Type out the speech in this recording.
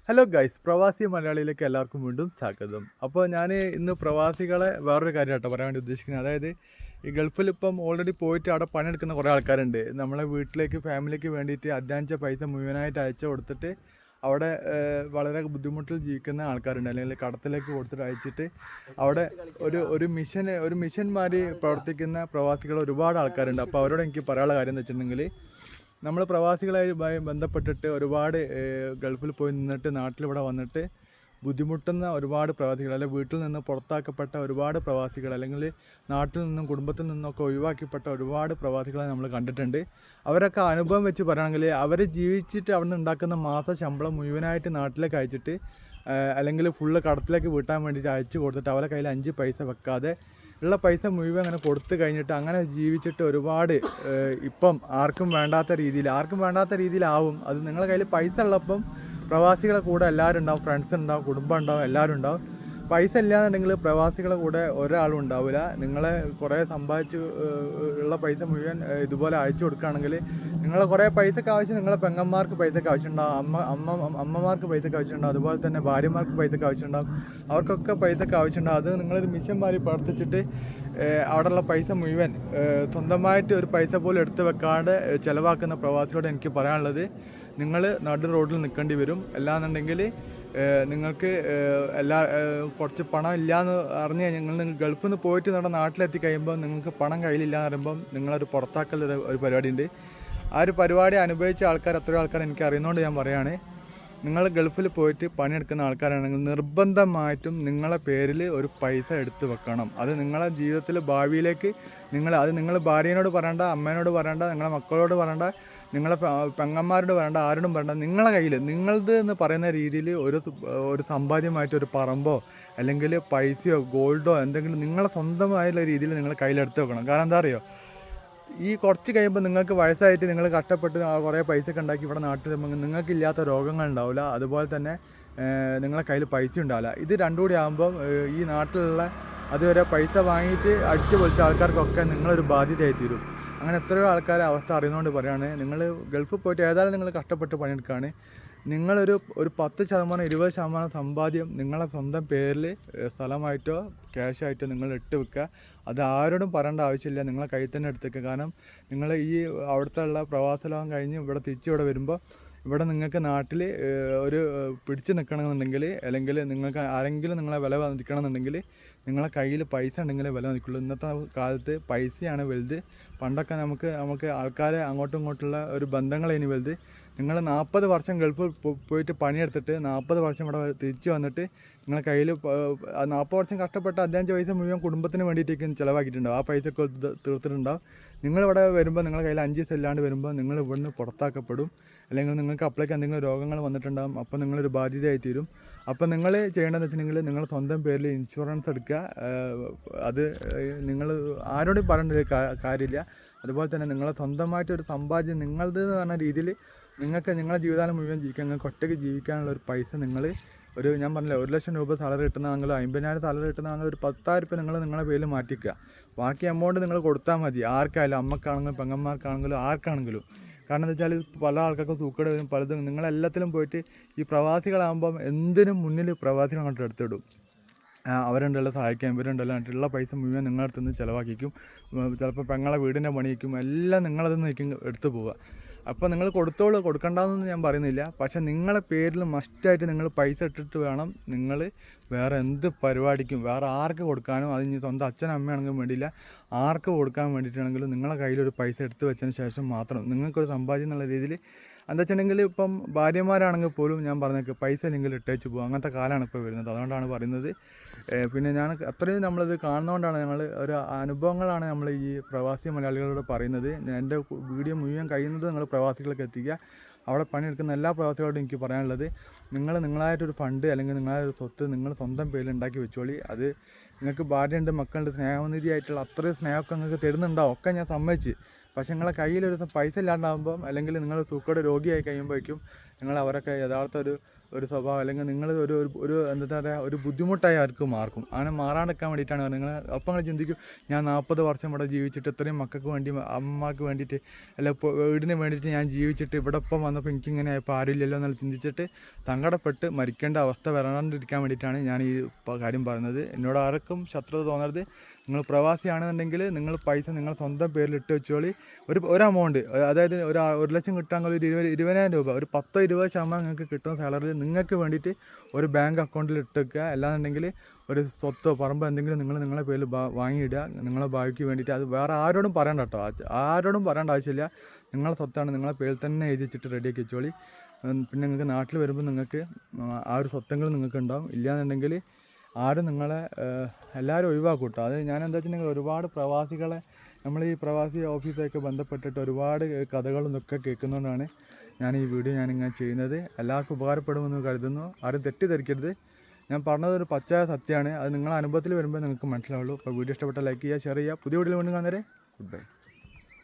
Hello guys, പ്രവാസി മലയാളിയിലേക്ക് എല്ലാവർക്കും വീണ്ടും സ്വാഗതം. അപ്പോൾ ഞാൻ ഇന്ന് പ്രവാസികളെ വേറൊരു കാര്യം കേട്ടോ പറയാൻ വേണ്ടി ഉദ്ദേശിക്കുന്നത്. അതായത് ഈ ഗൾഫിൽ ഇപ്പം ഓൾറെഡി പോയിട്ട് അവിടെ പണിയെടുക്കുന്ന കുറേ ആൾക്കാരുണ്ട്. നമ്മളെ വീട്ടിലേക്ക് ഫാമിലിക്ക് വേണ്ടിയിട്ട് അധ്വാനിച്ച പൈസ മുഴുവനായിട്ട് അയച്ചു കൊടുത്തിട്ട് അവിടെ വളരെ ബുദ്ധിമുട്ടിൽ ജീവിക്കുന്ന ആൾക്കാരുണ്ട്. അല്ലെങ്കിൽ കടത്തിലേക്ക് കൊടുത്തിട്ട് അയച്ചിട്ട് അവിടെ ഒരു മിഷന്മാരി പ്രവർത്തിക്കുന്ന പ്രവാസികൾ ഒരുപാട് ആൾക്കാരുണ്ട്. അപ്പോൾ അവരോട് എനിക്ക് പറയാനുള്ള കാര്യം എന്ന് വെച്ചിട്ടുണ്ടെങ്കിൽ, നമ്മൾ പ്രവാസികളായി ബന്ധപ്പെട്ടിട്ട് ഒരുപാട് ഗൾഫിൽ പോയി നിന്നിട്ട് നാട്ടിലിവിടെ വന്നിട്ട് ബുദ്ധിമുട്ടുന്ന ഒരുപാട് പ്രവാസികൾ, അല്ലെങ്കിൽ വീട്ടിൽ നിന്ന് പുറത്താക്കപ്പെട്ട ഒരുപാട് പ്രവാസികൾ, അല്ലെങ്കിൽ നാട്ടിൽ നിന്നും കുടുംബത്തിൽ നിന്നൊക്കെ ഒഴിവാക്കപ്പെട്ട ഒരുപാട് പ്രവാസികളെ നമ്മൾ കണ്ടിട്ടുണ്ട്. അവരൊക്കെ അനുഭവം വെച്ച് പറയുകയാണെങ്കിൽ, അവർ ജീവിച്ചിട്ട് അവിടെ നിന്ന് ഉണ്ടാക്കുന്ന മാസ ശമ്പളം മുഴുവനായിട്ട് നാട്ടിലേക്ക് അയച്ചിട്ട് അല്ലെങ്കിൽ ഫുള്ള് കടത്തിലേക്ക് വീട്ടാൻ വേണ്ടിയിട്ട് അയച്ചു കൊടുത്തിട്ട് അവരെ കയ്യിൽ 5 പൈസ വെക്കാതെ ഉള്ള പൈസ മുഴുവൻ അങ്ങനെ കൊടുത്തു കഴിഞ്ഞിട്ട് അങ്ങനെ ജീവിച്ചിട്ട് ഒരുപാട് ഇപ്പം ആർക്കും വേണ്ടാത്ത രീതിയിലാവും. അത് നിങ്ങളുടെ കയ്യിൽ പൈസ ഉള്ളപ്പം പ്രവാസികളെ കൂടെ എല്ലാവരും ഉണ്ടാവും, ഫ്രണ്ട്സ് ഉണ്ടാവും, കുടുംബം ഉണ്ടാവും, എല്ലാവരും ഉണ്ടാവും. പൈസ ഇല്ലാന്നുണ്ടെങ്കിൽ പ്രവാസികളെ കൂടെ ഒരാളും ഉണ്ടാവില്ല. നിങ്ങളെ കുറേ സമ്പാദിച്ച് ഉള്ള പൈസ മുഴുവൻ ഇതുപോലെ അയച്ചു കൊടുക്കുകയാണെങ്കിൽ നിങ്ങളെ കുറേ പൈസക്ക് ആവശ്യം, നിങ്ങളെ പെങ്ങന്മാർക്ക് പൈസക്ക് ആവശ്യമുണ്ടാവും, അമ്മമാർക്ക് പൈസക്ക് ആവശ്യമുണ്ടാവും, അതുപോലെ തന്നെ ഭാര്യമാർക്ക് പൈസക്ക് ആവശ്യമുണ്ടാവും, അവർക്കൊക്കെ പൈസക്ക് ആവശ്യമുണ്ടാവും. അത് നിങ്ങളൊരു മിഷന്മാരി പ്രവർത്തിച്ചിട്ട് അവിടെയുള്ള പൈസ മുഴുവൻ സ്വന്തമായിട്ട് ഒരു പൈസ പോലും എടുത്ത് വെക്കാതെ ചിലവാക്കുന്ന പ്രവാസികളോട് എനിക്ക് പറയാനുള്ളത്, നിങ്ങൾ നടു റോഡിൽ നിൽക്കേണ്ടി വരും. അല്ലാന്നുണ്ടെങ്കിൽ നിങ്ങൾക്ക് കുറച്ച് പണം ഇല്ലയെന്ന് അറിഞ്ഞ് കഴിഞ്ഞാൽ നിങ്ങൾ ഗൾഫിൽ നിന്ന് പോയിട്ട് നമ്മുടെ നാട്ടിലെത്തി കഴിയുമ്പോൾ നിങ്ങൾക്ക് പണം കയ്യിലില്ലയെന്ന് പറയുമ്പം നിങ്ങളൊരു പുറത്താക്കൽ ഒരു പരിപാടിയുണ്ട്. ആ ഒരു പരിപാടി അനുഭവിച്ച ആൾക്കാർ എത്രയോ ആൾക്കാർ എനിക്ക് അറിയുന്നതുകൊണ്ട് ഞാൻ പറയുകയാണ്, നിങ്ങൾ ഗൾഫിൽ പോയിട്ട് പണിയെടുക്കുന്ന ആൾക്കാരാണെങ്കിൽ നിർബന്ധമായിട്ടും നിങ്ങളെ പേരിൽ ഒരു പൈസ എടുത്ത് വെക്കണം. അത് നിങ്ങളെ ജീവിതത്തിൽ ഭാവിയിലേക്ക് നിങ്ങൾ ഭാര്യയോട് പറയണ്ട, അമ്മേനോട് പറയണ്ട, നിങ്ങളെ മക്കളോട് പറയണ്ട, നിങ്ങളെ പെങ്ങന്മാരോട് പറയണ്ട, ആരോടും പറയണ്ട. നിങ്ങളെ കയ്യിൽ നിങ്ങളത് എന്ന് പറയുന്ന രീതിയിൽ ഒരു സമ്പാദ്യമായിട്ട് ഒരു പറമ്പോ അല്ലെങ്കിൽ പൈസയോ ഗോൾഡോ എന്തെങ്കിലും നിങ്ങളെ സ്വന്തമായുള്ള രീതിയിൽ നിങ്ങൾ കയ്യിലെടുത്ത് വെക്കണം. കാരണം എന്താ അറിയോ, ഈ കുറച്ച് കഴിയുമ്പോൾ നിങ്ങൾക്ക് വയസ്സായിട്ട് നിങ്ങൾ കഷ്ടപ്പെട്ട് കുറേ പൈസ ഒക്കെ ഉണ്ടാക്കി ഇവിടെ നാട്ടിൽ നിങ്ങൾക്കില്ലാത്ത രോഗങ്ങൾ ഉണ്ടാവില്ല, അതുപോലെ തന്നെ നിങ്ങളെ കയ്യിൽ പൈസ ഉണ്ടാവില്ല. ഇത് രണ്ടും കൂടി ആകുമ്പം ഈ നാട്ടിലുള്ള അതുവരെ പൈസ വാങ്ങിയിട്ട് അടിച്ചു പൊളിച്ച ആൾക്കാർക്കൊക്കെ നിങ്ങളൊരു ബാധ്യതയായി തീരും. അങ്ങനെ എത്രയോ ആൾക്കാരെ അവസ്ഥ അറിയുന്നതുകൊണ്ട് പറയുകയാണ്, നിങ്ങൾ ഗൾഫിൽ പോയിട്ട് ഏതായാലും നിങ്ങൾ കഷ്ടപ്പെട്ട് പണിയെടുക്കുകയാണ്, നിങ്ങളൊരു 10% 20% സമ്പാദ്യം നിങ്ങളെ സ്വന്തം പേരിൽ സ്ഥലമായിട്ടോ ക്യാഷായിട്ടോ നിങ്ങൾ ഇട്ട് വെക്കുക. അത് ആരോടും പറയേണ്ട ആവശ്യമില്ല, നിങ്ങളെ കയ്യിൽ തന്നെ എടുത്തേക്കുക. കാരണം നിങ്ങൾ ഈ അവിടുത്തെ ഉള്ള പ്രവാസലോകം കഴിഞ്ഞ് ഇവിടെ തിരിച്ചിവിടെ വരുമ്പോൾ ഇവിടെ നിങ്ങൾക്ക് നാട്ടിൽ ഒരു പിടിച്ച് നിൽക്കണമെന്നുണ്ടെങ്കിൽ, അല്ലെങ്കിൽ നിങ്ങൾക്ക് ആരെങ്കിലും നിങ്ങളെ വില മതിക്കണമെന്നുണ്ടെങ്കിൽ നിങ്ങളെ കയ്യിൽ പൈസ ഉണ്ടെങ്കിലേ വില മതിക്കുള്ളൂ. ഇന്നത്തെ കാലത്ത് പൈസയാണ് വലുത്. പണ്ടൊക്കെ നമുക്ക് ആൾക്കാരെ അങ്ങോട്ടും ഇങ്ങോട്ടുള്ള ഒരു ബന്ധങ്ങളതിന് വലുത്. നിങ്ങൾ 40 വർഷം ഗൾഫിൽ പോയിട്ട് പണിയെടുത്തിട്ട് 40 വർഷം ഇവിടെ തിരിച്ച് വന്നിട്ട് നിങ്ങളെ കയ്യിൽ 40 വർഷം കഷ്ടപ്പെട്ട അധ്വാനിച്ച പൈസ മുഴുവൻ കുടുംബത്തിന് വേണ്ടിയിട്ടേക്കും ചിലവാക്കിയിട്ടുണ്ടാവും. ആ പൈസ ഒക്കെ തീർത്തിട്ടുണ്ടാവും. നിങ്ങളിവിടെ വരുമ്പോൾ നിങ്ങളുടെ കയ്യിൽ 5 പൈസ ഇല്ലാണ്ട് വരുമ്പോൾ നിങ്ങൾ ഇവിടുന്ന് പുറത്താക്കപ്പെടും. അല്ലെങ്കിൽ നിങ്ങൾക്ക് അപ്പോഴേക്ക് എന്തെങ്കിലും രോഗങ്ങൾ വന്നിട്ടുണ്ടാകും. അപ്പോൾ നിങ്ങളൊരു ബാധ്യതയായി തീരും. അപ്പോൾ നിങ്ങൾ ചെയ്യേണ്ടതെന്ന് വെച്ചിട്ടുണ്ടെങ്കിൽ നിങ്ങൾ സ്വന്തം പേരിൽ ഇൻഷുറൻസ് എടുക്കുക. അത് നിങ്ങൾ ആരോടും പറയേണ്ട കാര്യമില്ല. അതുപോലെ തന്നെ നിങ്ങളെ സ്വന്തമായിട്ടൊരു സമ്പാദ്യം നിങ്ങളത് എന്ന് പറഞ്ഞ രീതിയിൽ നിങ്ങൾക്ക് നിങ്ങളുടെ ജീവിതകാലം മുഴുവൻ ജീവിക്കാൻ, നിങ്ങൾക്ക് ഒറ്റയ്ക്ക് ജീവിക്കാനുള്ള ഒരു പൈസ നിങ്ങൾ ഞാൻ പറഞ്ഞില്ല, 1 ലക്ഷം രൂപ സാലറി കിട്ടുന്നതാണെങ്കിലും 50,000 സാലറി കിട്ടുന്നതാണെങ്കിലും ഒരു 10,000 രൂപ നിങ്ങൾ നിങ്ങളുടെ പേരിൽ മാറ്റിക്കുക. ബാക്കി എമൗണ്ട് നിങ്ങൾ കൊടുത്താൽ മതി. ആർക്കായാലും, അമ്മക്കാണെങ്കിലും പെങ്ങന്മാർക്കാണെങ്കിലും ആർക്കാണെങ്കിലും. കാരണം എന്താ വെച്ചാൽ പല ആൾക്കാർക്ക് സൂക്കേട് വരും, പലതും. നിങ്ങളെല്ലാത്തിലും പോയിട്ട് ഈ പ്രവാസികളാകുമ്പം എന്തിനും മുന്നിൽ പ്രവാസികൾ അങ്ങോട്ട് എടുത്തിടും. അവരുണ്ടല്ലോ സഹായിക്കാൻ, ഇവരുണ്ടല്ലോ ഉള്ള പൈസ മുഴുവൻ നിങ്ങളുടെ അടുത്ത് നിന്ന് ചിലവാക്കിക്കും. ചിലപ്പോൾ പെങ്ങളെ വീടിൻ്റെ പണിയിക്കും, എല്ലാം നിങ്ങളത് നിൽക്കും എടുത്തു പോവുക. അപ്പോൾ നിങ്ങൾ കൊടുക്കണ്ടെന്നൊന്നും ഞാൻ പറയുന്നില്ല. പക്ഷേ നിങ്ങളെ പേരിൽ മസ്റ്റായിട്ട് നിങ്ങൾ പൈസ ഇട്ടിട്ട് വേണം നിങ്ങൾ വേറെ എന്ത് പരിപാടിക്കും, വേറെ ആർക്ക് കൊടുക്കാനും, അത് ഇനി സ്വന്തം അച്ഛനും അമ്മയാണെങ്കിലും വേണ്ടിയില്ല, ആർക്ക് കൊടുക്കാൻ വേണ്ടിയിട്ടാണെങ്കിലും നിങ്ങളെ കയ്യിലൊരു പൈസ എടുത്ത് വെച്ചതിന് ശേഷം മാത്രം നിങ്ങൾക്കൊരു സമ്പാദ്യം എന്നുള്ള രീതിയിൽ. എന്താ വെച്ചിട്ടുണ്ടെങ്കിൽ ഇപ്പം ഭാര്യമാരാണെങ്കിൽ പോലും ഞാൻ പറഞ്ഞേക്ക് പൈസ നിങ്ങൾ ഇട്ടേച്ച് പോകും. അങ്ങനത്തെ കാലമാണ് ഇപ്പോൾ വരുന്നത്. അതുകൊണ്ടാണ് പറയുന്നത്. പിന്നെ ഞാൻ അത്രയും നമ്മളത് കാണുന്നതുകൊണ്ടാണ് ഒരു അനുഭവങ്ങളാണ് നമ്മൾ ഈ പ്രവാസി മലയാളികളോട് പറയുന്നത്. എൻ്റെ വീഡിയോ മുഴുവൻ കഴിയുന്നത് നിങ്ങൾ പ്രവാസികൾക്ക് എത്തിക്കുക. അവിടെ പണിയെടുക്കുന്ന എല്ലാ പ്രവാസികളോടും എനിക്ക് പറയാനുള്ളത്, നിങ്ങളായിട്ടൊരു ഫണ്ട് അല്ലെങ്കിൽ നിങ്ങളായൊരു സ്വത്ത് നിങ്ങൾ സ്വന്തം പേരിൽ ഉണ്ടാക്കി വെച്ചോളി. അത് നിങ്ങൾക്ക് ഭാര്യയുണ്ട്, മക്കളുണ്ട്, സ്നേഹനിധിയായിട്ടുള്ള അത്രയും സ്നേഹമൊക്കെ നിങ്ങൾക്ക് തരുന്നുണ്ടാവും, ഒക്കെ ഞാൻ സമ്മതിച്ച്. പക്ഷേ നിങ്ങളെ കയ്യിലൊരു പൈസ ഇല്ലാണ്ടാകുമ്പം അല്ലെങ്കിൽ നിങ്ങൾ സൂക്കേട് രോഗിയായി കഴിയുമ്പോഴേക്കും അവരൊക്കെ യഥാർത്ഥ ഒരു സ്വഭാവം അല്ലെങ്കിൽ നിങ്ങൾ ഒരു എന്താ പറയുക ഒരു ബുദ്ധിമുട്ടായി ആർക്കും മാർക്കും അങ്ങനെ മാറാണ്ടിരിക്കാൻ വേണ്ടിയിട്ടാണ് നിങ്ങൾ. അപ്പം നിങ്ങൾ ചിന്തിക്കും, ഞാൻ 40 വർഷം ഇവിടെ ജീവിച്ചിട്ട് ഇത്രയും മക്കൾക്ക് വേണ്ടി അമ്മക്ക് വേണ്ടിയിട്ട് അല്ല ഇപ്പോൾ വീടിന് വേണ്ടിയിട്ട് ഞാൻ ജീവിച്ചിട്ട് ഇവിടെ ഇപ്പം വന്നപ്പോൾ എനിക്കിങ്ങനെ ആയപ്പോൾ ആരുമില്ലല്ലോ എന്നുള്ള ചിന്തിച്ചിട്ട് സങ്കടപ്പെട്ട് മരിക്കേണ്ട അവസ്ഥ വരാണ്ടിരിക്കാൻ വേണ്ടിയിട്ടാണ് ഞാൻ ഈ കാര്യം പറയുന്നത്. എന്നോട് ആർക്കും ശത്രുത തോന്നരുത്. നിങ്ങൾ പ്രവാസിയാണെന്നുണ്ടെങ്കിൽ നിങ്ങൾ പൈസ നിങ്ങൾ സ്വന്തം പേരിൽ ഇട്ട് വെച്ചോളി. ഒരു എമൗണ്ട്, അതായത് ഒരു 1 ലക്ഷം കിട്ടാമെങ്കിൽ ഒരു 20,000 രൂപ, ഒരു 10-20% നിങ്ങൾക്ക് കിട്ടുന്ന സാലറിയിൽ നിങ്ങൾക്ക് വേണ്ടിയിട്ട് ഒരു ബാങ്ക് അക്കൗണ്ടിൽ ഇട്ട് വെക്കുക. അല്ലാന്നുണ്ടെങ്കിൽ ഒരു സ്വത്തോ പറമ്പോ എന്തെങ്കിലും നിങ്ങളെ പേരിൽ വാങ്ങിയിടുക, നിങ്ങളെ ഭാവിക്ക് വേണ്ടിയിട്ട്. അത് വേറെ ആരോടും പറയണ്ട കേട്ടോ, ആരോടും പറയേണ്ട ആവശ്യമില്ല. നിങ്ങളെ സ്വത്താണ്, നിങ്ങളെ പേരിൽ തന്നെ എഴുതി വെച്ചിട്ട് റെഡിയാക്കി വെച്ചോളി. പിന്നെ നിങ്ങൾക്ക് നാട്ടിൽ വരുമ്പോൾ നിങ്ങൾക്ക് ആ ഒരു സ്വത്തെങ്കിലും നിങ്ങൾക്ക് ഉണ്ടാവും. ഇല്ലയെന്നുണ്ടെങ്കിൽ ആരും നിങ്ങളെ എല്ലാവരും ഒഴിവാക്കും കേട്ടോ. അത് ഞാൻ എന്താ വെച്ചിട്ടുണ്ടെങ്കിൽ ഒരുപാട് പ്രവാസികളെ നമ്മൾ ഈ പ്രവാസി ഓഫീസൊക്കെ ബന്ധപ്പെട്ടിട്ട് ഒരുപാട് കഥകളും ഇതൊക്കെ കേൾക്കുന്നതുകൊണ്ടാണ് ഞാൻ ഈ വീഡിയോ ഞാനിങ്ങനെ ചെയ്യുന്നത്. എല്ലാവർക്കും ഉപകാരപ്പെടുമെന്ന് കരുതുന്നു. ആരും തെറ്റിദ്ധരിക്കരുത്. ഞാൻ പറഞ്ഞതൊരു പച്ച സത്യമാണ്. അത് നിങ്ങളുടെ അനുഭവത്തിൽ വരുമ്പോൾ നിങ്ങൾക്ക് മനസ്സിലാവുള്ളൂ. അപ്പോൾ വീഡിയോ ഇഷ്ടപ്പെട്ടാൽ ലൈക്ക് ചെയ്യുക, ഷെയർ ചെയ്യുക. പുതിയ വീഡിയോയിൽ വീണ്ടും കാണുന്നവരെ ഗുഡ് ബൈ.